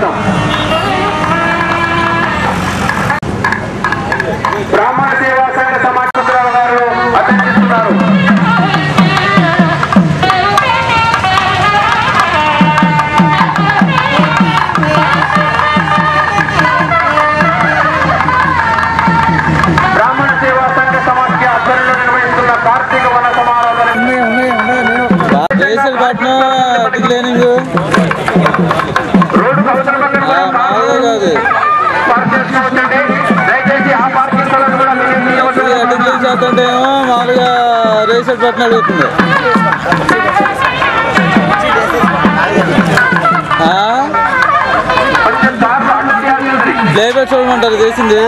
స్వాగతం. బ్రాహ్మణ సేవా సంఘ సమాజరావు గారు అటెండిస్తున్నారు. బ్రాహ్మణ సేవా సంఘ సమాఖ్య ఆధ్వర్యంలో నిర్వహిస్తున్న కార్తీక వన సమారాధన రోడ్డు అవసరం దయచేసి ఆ పార్కింగ్ కూడా మామూలుగా రేసర్ పట్టిన అడుగుతుంది. ప్లేబ్యాక్ చూడమంటారు చేసింది.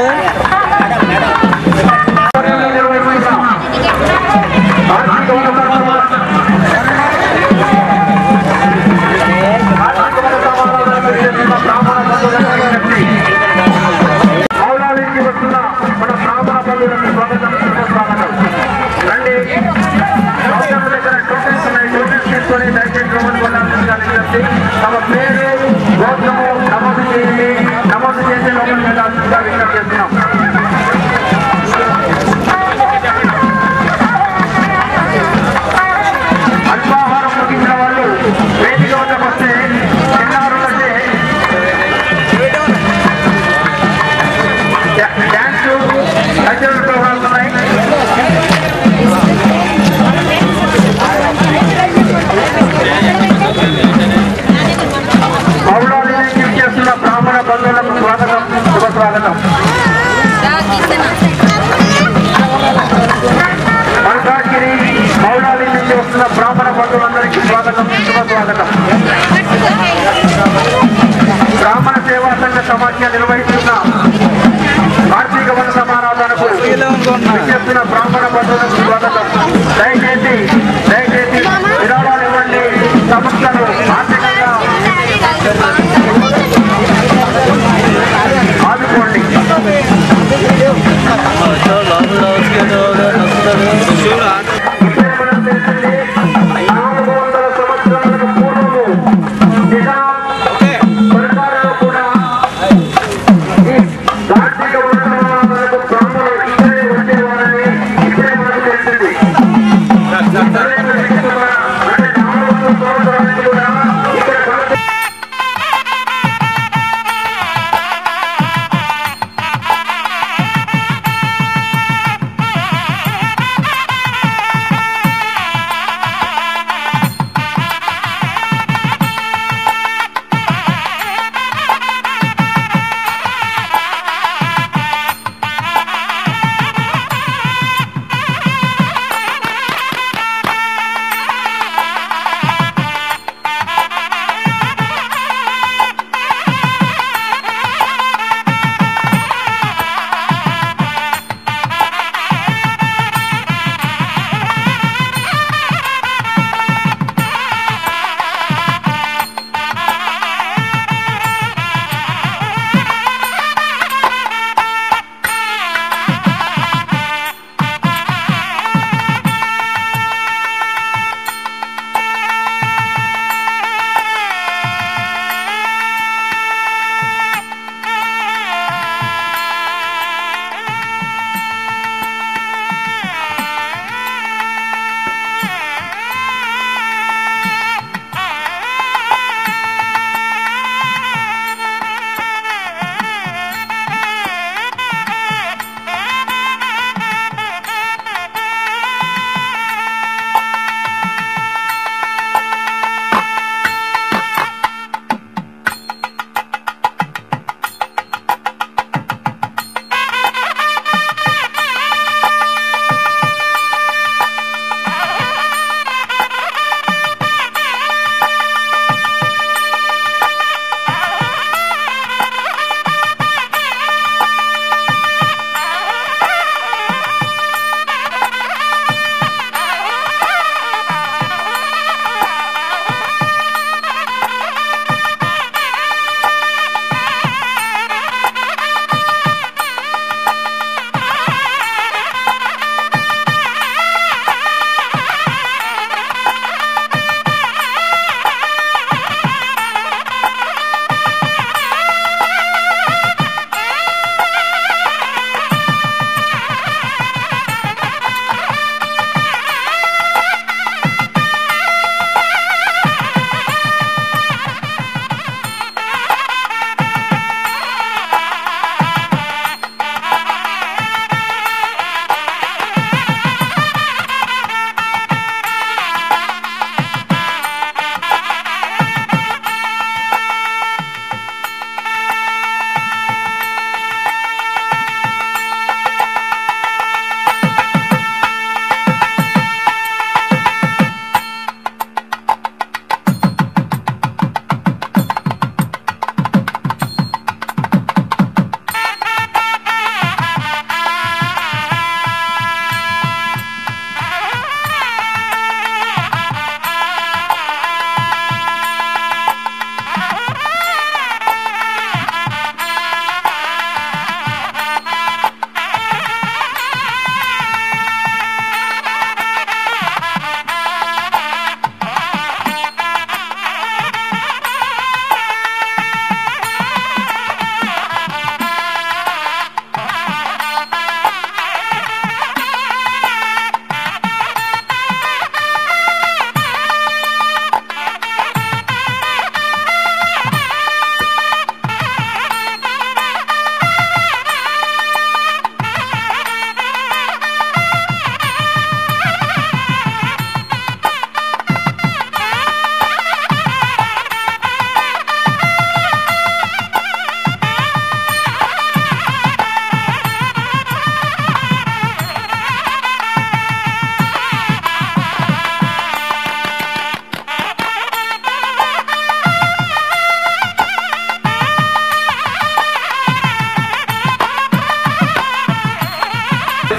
మౌలాలికి వస్తున్న మన బ్రాహ్మణ బంధువులకు స్వాగతం స్వాగతం. రండి దగ్గర టోకెన్స్ ఉన్నాయి. టోకెన్స్ తీసుకొని దయచేసి లోపలికి వెళ్ళాల్సిందిగా విజ్ఞప్తి. తమ పేరు గోత్రము నమోదు చేసి లోపలికి వెళ్ళాల్సిందిగా విజ్ఞప్తి చేస్తున్నాం. అల్పాహారం ముగించిన వాళ్ళు వేదిక వద్దకు వస్తే చిన్నారులకే డ్యాన్స్ కల్చరల్ ప్రోగ్రామ్స్ ఉన్నాయి. మౌలాలికి చేస్తున్న బ్రాహ్మణ బంధువులకు స్వాగతం, శుభ స్వాగతం. మల్కాజ్గిరి మౌలాలి నుంచి వస్తున్న బ్రాహ్మణ బంధువులందరికీ స్వాగతం, శుభ స్వాగతం. బ్రాహ్మణ సేవా సంఘ సమాఖ్య నిర్వహిస్తున్న కార్తీక వన సమారాధనకు చేస్తున్న బ్రాహ్మణ బంధువులకు స్వాగతం. దయచేసి విరాళాలు ఇవ్వండి. సంస్థలు ఆర్థికంగా ఆదుకోండి. 400 సంవత్సరాలకు పూర్వము నిజాం పరిపాలన కూడా ఈ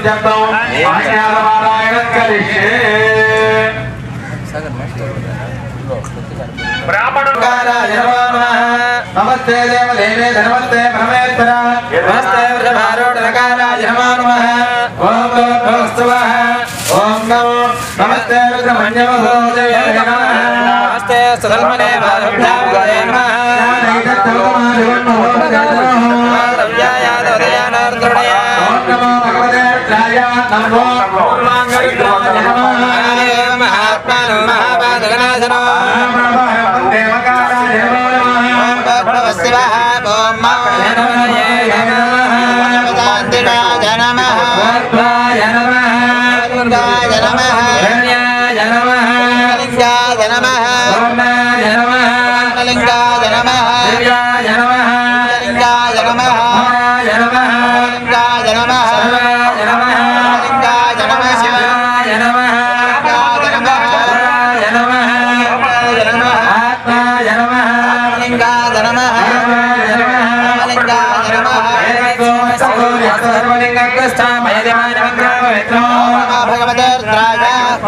इत्यर्थं आज्ञापारायणं करिष्ये ब्राह्मणकाराय नमो नमः नमस्ते देवदेवे नमस्ते परमेश्वर नमस्ते वृषभारूढकाराय नमो नमः ओम भगवस्तवः ओम नमो नमस्ते रुद्रमन्यवहोदये नमः नमस्ते सुधर्मने वारुद्धाय नमः ओम नमो भगवते रुद्राय नमो पूर्वांगरुद्राय नमः महात्मनो महापादगनाशनो देवकाराय नमो नमः शिवः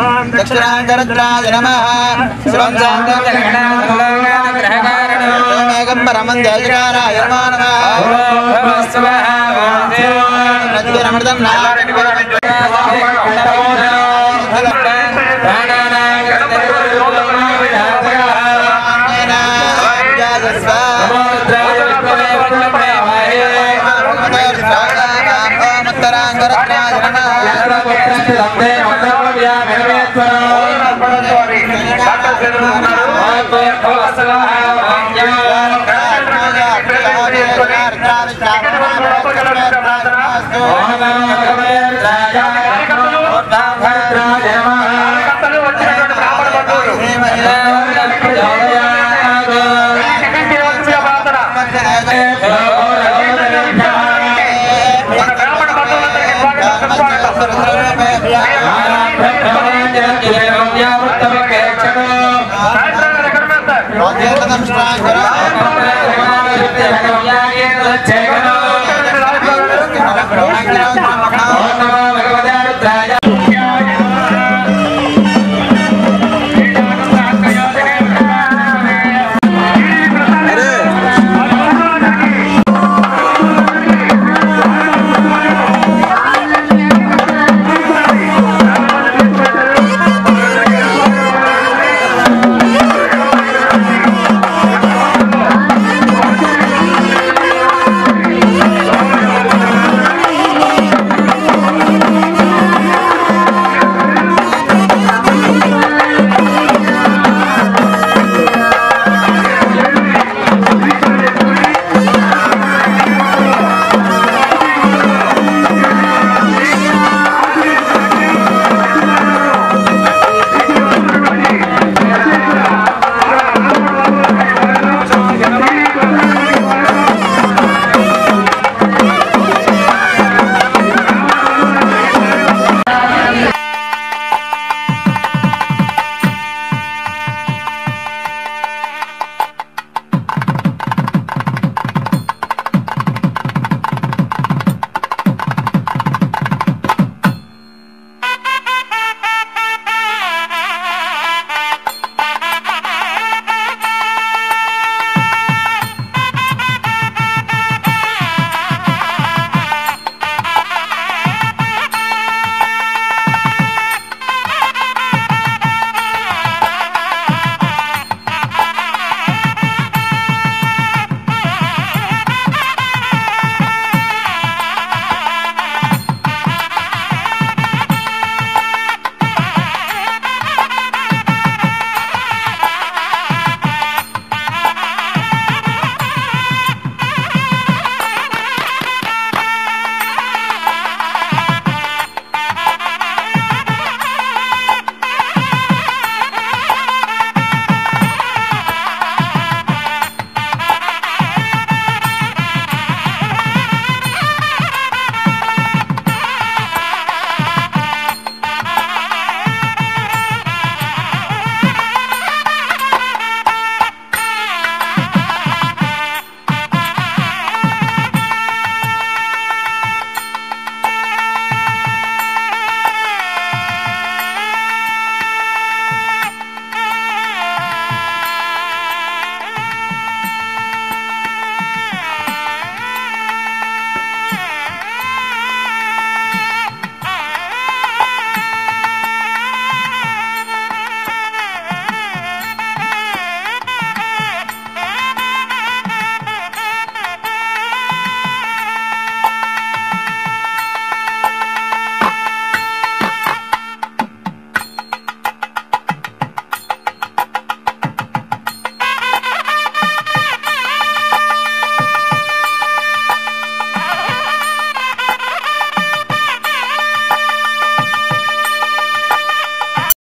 ओम दक्षिणांतरद्राय नमः शिवं शांतग्रहणाग्रहकारणं परमंजयकाराय नमः नद्यनमृतं नमः